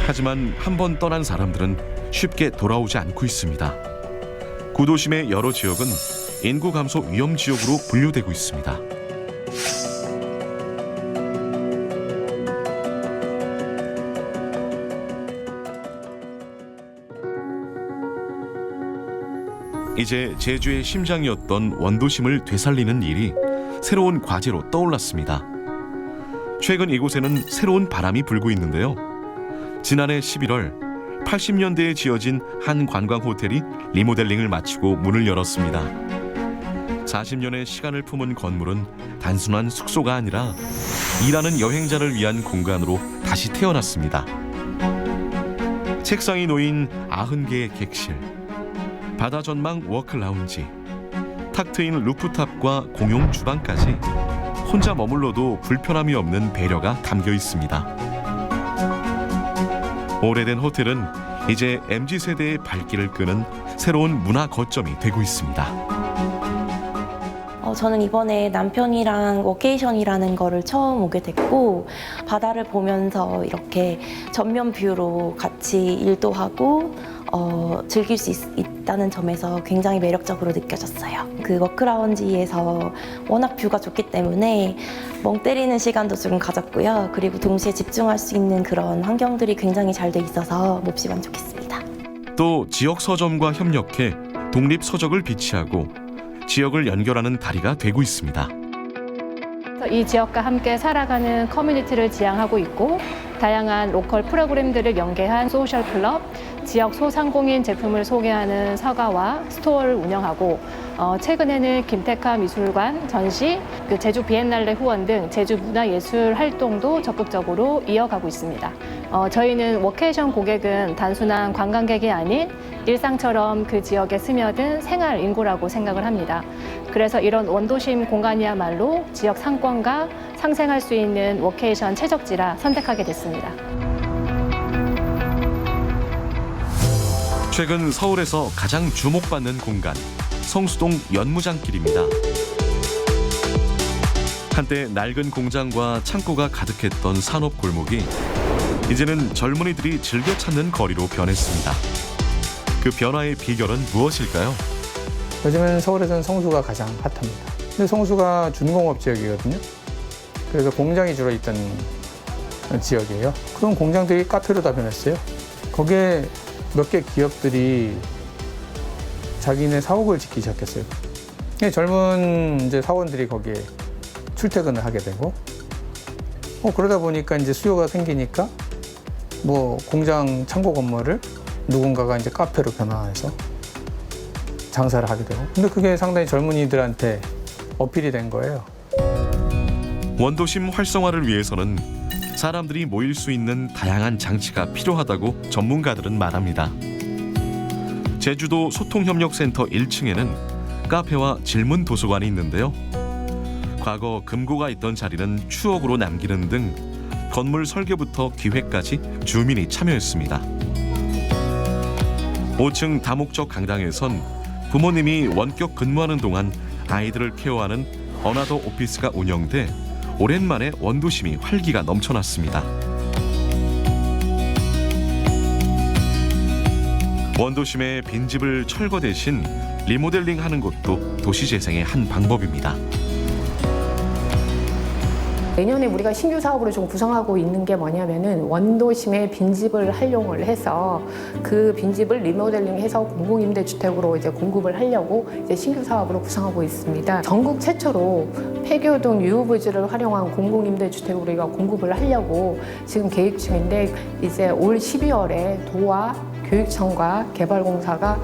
Speaker 1: 하지만 한 번 떠난 사람들은 쉽게 돌아오지 않고 있습니다. 구도심의 여러 지역은 인구 감소 위험 지역으로 분류되고 있습니다. 이제 제주의 심장이었던 원도심을 되살리는 일이 새로운 과제로 떠올랐습니다. 최근 이곳에는 새로운 바람이 불고 있는데요. 지난해 11월 80년대에 지어진 한 관광 호텔이 리모델링을 마치고 문을 열었습니다. 40년의 시간을 품은 건물은 단순한 숙소가 아니라 일하는 여행자를 위한 공간으로 다시 태어났습니다. 책상이 놓인 90개의 객실, 바다 전망 워크 라운지, 탁 트인 루프탑과 공용 주방까지 혼자 머물러도 불편함이 없는 배려가 담겨 있습니다. 오래된 호텔은 이제 MZ세대의 발길을 끄는 새로운 문화 거점이 되고 있습니다.
Speaker 16: 저는 이번에 남편이랑 워케이션이라는 거를 처음 오게 됐고 바다를 보면서 이렇게 전면 뷰로 같이 일도 하고 즐길 수 있다는 점에서 굉장히 매력적으로 느껴졌어요. 그 워크라운지에서 워낙 뷰가 좋기 때문에 멍 때리는 시간도 좀 가졌고요. 그리고 동시에 집중할 수 있는 그런 환경들이 굉장히 잘 돼 있어서 몹시 만족했습니다.
Speaker 1: 또 지역 서점과 협력해 독립 서적을 비치하고 지역을 연결하는 다리가 되고 있습니다.
Speaker 17: 이 지역과 함께 살아가는 커뮤니티를 지향하고 있고 다양한 로컬 프로그램들을 연계한 소셜 클럽, 지역 소상공인 제품을 소개하는 서가와 스토어를 운영하고 최근에는 김태카 미술관 전시, 제주 비엔날레 후원 등 제주 문화예술 활동도 적극적으로 이어가고 있습니다. 저희는 워케이션 고객은 단순한 관광객이 아닌 일상처럼 그 지역에 스며든 생활 인구라고 생각을 합니다. 그래서 이런 원도심 공간이야말로 지역 상권과 상생할 수 있는 워케이션 최적지라 선택하게 됐습니다.
Speaker 1: 최근 서울에서 가장 주목받는 공간, 성수동 연무장길입니다. 한때 낡은 공장과 창고가 가득했던 산업 골목이 이제는 젊은이들이 즐겨 찾는 거리로 변했습니다. 그 변화의 비결은 무엇일까요?
Speaker 2: 요즘은 서울에서는 성수가 가장 핫합니다. 근데 성수가 준공업 지역이거든요. 그래서 공장이 주로 있던 지역이에요. 그런 공장들이 카페로 다 변했어요. 거기에 몇 개 기업들이 자기네 사옥을 짓기 시작했어요. 젊은 이제 사원들이 거기에 출퇴근을 하게 되고, 그러다 보니까 이제 수요가 생기니까 뭐 공장 창고 건물을 누군가가 이제 카페로 변화해서 장사를 하게 되고, 근데 그게 상당히 젊은이들한테 어필이 된 거예요.
Speaker 1: 원도심 활성화를 위해서는 사람들이 모일 수 있는 다양한 장치가 필요하다고 전문가들은 말합니다. 제주도 소통협력센터 1층에는 카페와 질문 도서관이 있는데요. 과거 금고가 있던 자리는 추억으로 남기는 등 건물 설계부터 기획까지 주민이 참여했습니다. 5층 다목적 강당에선 부모님이 원격 근무하는 동안 아이들을 케어하는 어나더 오피스가 운영돼 오랜만에 원도심이 활기가 넘쳐났습니다. 원도심의 빈집을 철거 대신 리모델링하는 것도 도시재생의 한 방법입니다.
Speaker 25: 내년에 우리가 신규 사업으로 좀 구성하고 있는 게 뭐냐면은 원도심의 빈집을 활용을 해서 그 빈집을 리모델링해서 공공임대주택으로 이제 공급을 하려고 이제 신규 사업으로 구성하고 있습니다. 전국 최초로 폐교 등 유후부지를 활용한 공공임대주택으로 우리가 공급을 하려고 지금 계획 중인데 이제 올 12월에 도와 교육청과 개발공사가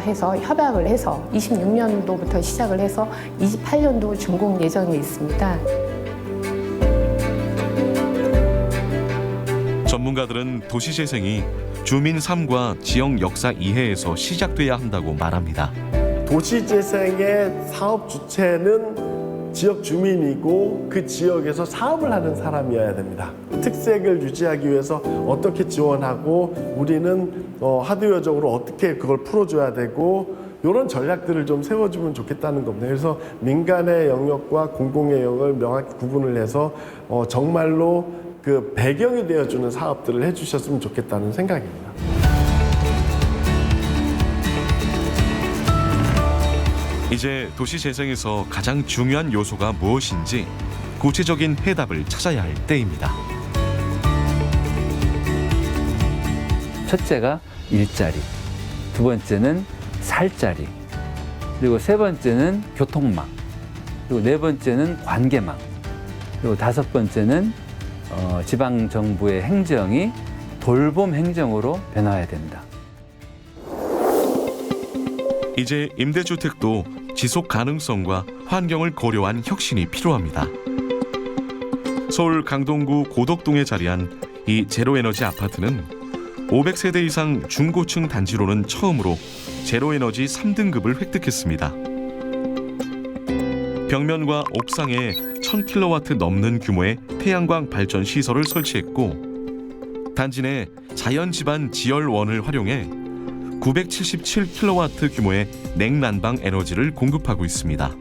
Speaker 25: 해서 협약을 해서 26년도부터 시작을 해서 28년도 준공 예정에 있습니다.
Speaker 1: 전문가들은 도시재생이 주민 삶과 지역 역사 이해에서 시작돼야 한다고 말합니다.
Speaker 19: 도시재생의 사업 주체는
Speaker 7: 지역 주민이고 그 지역에서 사업을 하는 사람이어야 됩니다. 특색을 유지하기 위해서 어떻게 지원하고 우리는 하드웨어적으로 어떻게 그걸 풀어줘야 되고 이런 전략들을 좀 세워주면 좋겠다는 겁니다. 그래서 민간의 영역과 공공의 영역을 명확히 구분을 해서 정말로 그 배경이 되어주는 사업들을 해주셨으면 좋겠다는 생각입니다.
Speaker 1: 이제 도시 재생에서 가장 중요한 요소가 무엇인지 구체적인 해답을 찾아야 할 때입니다.
Speaker 6: 첫째가 일자리, 두 번째는 살자리, 그리고 세 번째는 교통망, 그리고 네 번째는 관계망, 그리고 다섯 번째는 지방 정부의 행정이 돌봄 행정으로 변화해야 된다.
Speaker 1: 이제 임대주택도 지속 가능성과 환경을 고려한 혁신이 필요합니다. 서울 강동구 고덕동에 자리한 이 제로에너지 아파트는 500세대 이상 중고층 단지로는 처음으로 제로에너지 3등급을 획득했습니다. 벽면과 옥상에 1000kW 넘는 규모의 태양광 발전 시설을 설치했고 단지 내 자연 지반 지열원을 활용해 977kW 규모의 냉난방 에너지를 공급하고 있습니다.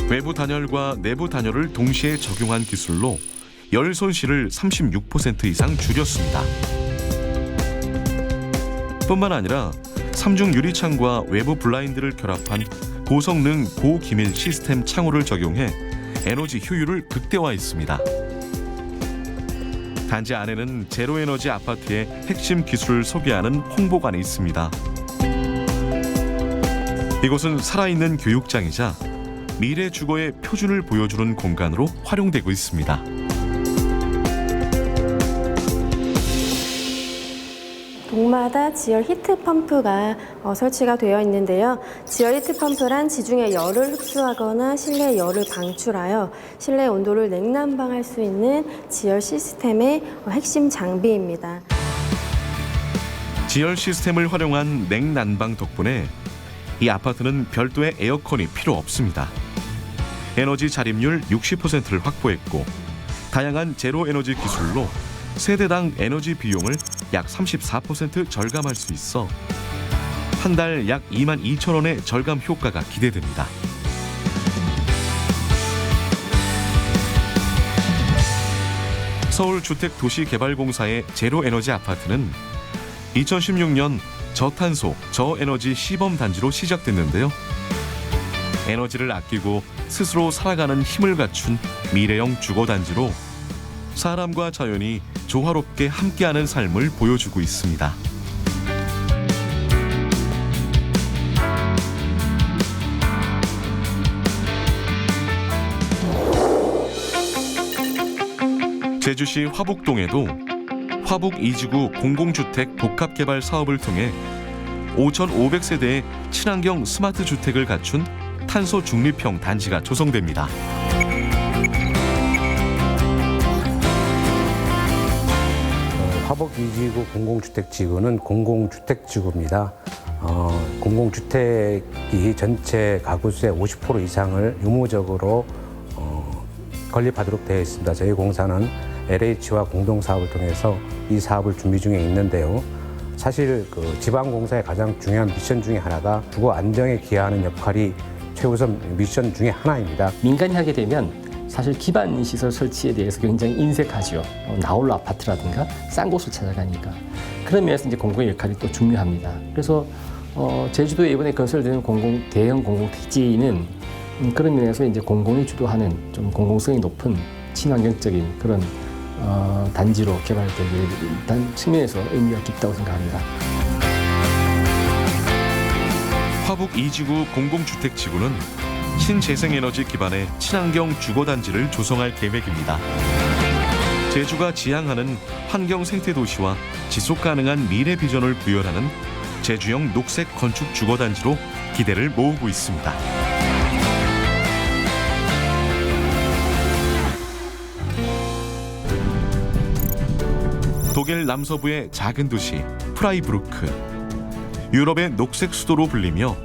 Speaker 1: 외부 단열과 내부 단열을 동시에 적용한 기술로 열 손실을 36% 이상 줄였습니다. 뿐만 아니라 3중 유리창과 외부 블라인드를 결합한 고성능 고기밀 시스템 창호를 적용해 에너지 효율을 극대화했습니다. 단지 안에는 제로에너지 아파트의 핵심 기술을 소개하는 홍보관이 있습니다. 이곳은 살아있는 교육장이자 미래 주거의 표준을 보여주는 공간으로 활용되고 있습니다.
Speaker 19: 동마다 지열 히트 펌프가 설치가 되어 있는데요. 지열 히트 펌프란 지중해 열을 흡수하거나 실내 열을 방출하여 실내 온도를 냉난방할 수 있는 지열 시스템의 핵심 장비입니다.
Speaker 1: 지열 시스템을 활용한 냉난방 덕분에 이 아파트는 별도의 에어컨이 필요 없습니다. 에너지 자립률 60%를 확보했고 다양한 제로 에너지 기술로 세대당 에너지 비용을 약 34% 절감할 수 있어 한 달 약 22,000원의 절감 효과가 기대됩니다. 서울주택도시개발공사의 제로에너지 아파트는 2016년 저탄소, 저에너지 시범단지로 시작됐는데요. 에너지를 아끼고 스스로 살아가는 힘을 갖춘 미래형 주거단지로 사람과 자연이 조화롭게 함께하는 삶을 보여주고 있습니다. 제주시 화북동에도 화북 2지구 공공주택 복합개발 사업을 통해 5,500세대의 친환경 스마트 주택을 갖춘 탄소 중립형 단지가 조성됩니다.
Speaker 21: 화북 2지구 공공주택지구는 공공주택지구입니다. 공공주택이 전체 가구수의 50% 이상을 유무적으로 건립하도록 되어 있습니다. 저희 공사는 LH와 공동사업을 통해서 이 사업을 준비 중에 있는데요. 사실 그 지방공사의 가장 중요한 미션 중에 하나가 주거 안정에 기여하는 역할이 최우선 미션 중에 하나입니다.
Speaker 22: 민간이 하게 되면 사실 기반 시설 설치에 대해서 굉장히 인색하죠. 나홀로 아파트라든가 싼 곳을 찾아가니까. 그런 면에서 이제 공공의 역할이 또 중요합니다. 그래서 제주도에 이번에 건설되는 대형 공공택지는 그런 면에서 이제 공공이 주도하는 좀 공공성이 높은 친환경적인 그런 단지로 개발되기 일단 측면에서 의미가 깊다고 생각합니다.
Speaker 1: 화북 2지구 공공주택지구는 신재생에너지 기반의 친환경 주거단지를 조성할 계획입니다. 제주가 지향하는 환경 생태도시와 지속가능한 미래 비전을 구현하는 제주형 녹색 건축 주거단지로 기대를 모으고 있습니다. 독일 남서부의 작은 도시 프라이부르크. 유럽의 녹색 수도로 불리며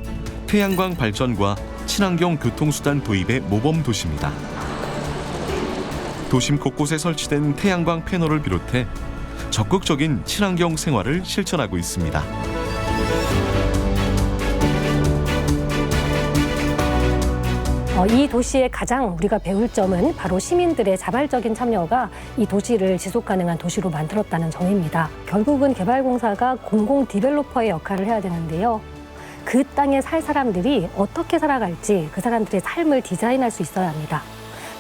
Speaker 1: 태양광 발전과 친환경 교통수단 도입의 모범 도시입니다. 도심 곳곳에 설치된 태양광 패널을 비롯해 적극적인 친환경 생활을 실천하고 있습니다.
Speaker 8: 이 도시의 가장 우리가 배울 점은 바로 시민들의 자발적인 참여가 이 도시를 지속가능한 도시로 만들었다는 점입니다. 결국은 개발공사가 공공 디벨로퍼의 역할을 해야 되는데요. 그 땅에 살 사람들이 어떻게 살아갈지 그 사람들의 삶을 디자인할 수 있어야 합니다.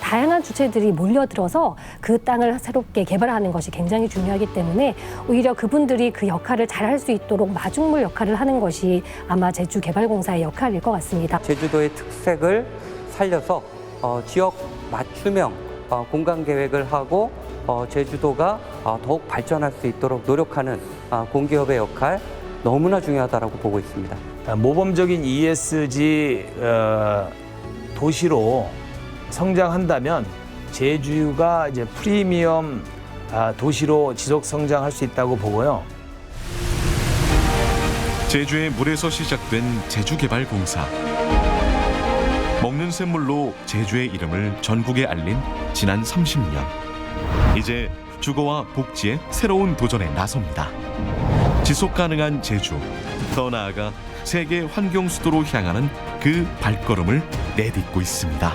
Speaker 8: 다양한 주체들이 몰려들어서 그 땅을 새롭게 개발하는 것이 굉장히 중요하기 때문에 오히려 그분들이 그 역할을 잘할 수 있도록 마중물 역할을 하는 것이 아마 제주개발공사의 역할일 것 같습니다.
Speaker 26: 제주도의 특색을 살려서 지역 맞춤형 공간 계획을 하고 제주도가 더욱 발전할 수 있도록 노력하는 공기업의 역할 너무나 중요하다고 보고 있습니다.
Speaker 9: 모범적인 ESG 도시로 성장한다면 제주가 이제 프리미엄 도시로 지속 성장할 수 있다고 보고요.
Speaker 1: 제주의 물에서 시작된 제주개발공사. 먹는 샘물로 제주의 이름을 전국에 알린 지난 30년. 이제 주거와 복지의 새로운 도전에 나섭니다. 지속 가능한 제주, 더 나아가 세계 환경 수도로 향하는 그 발걸음을 내딛고 있습니다.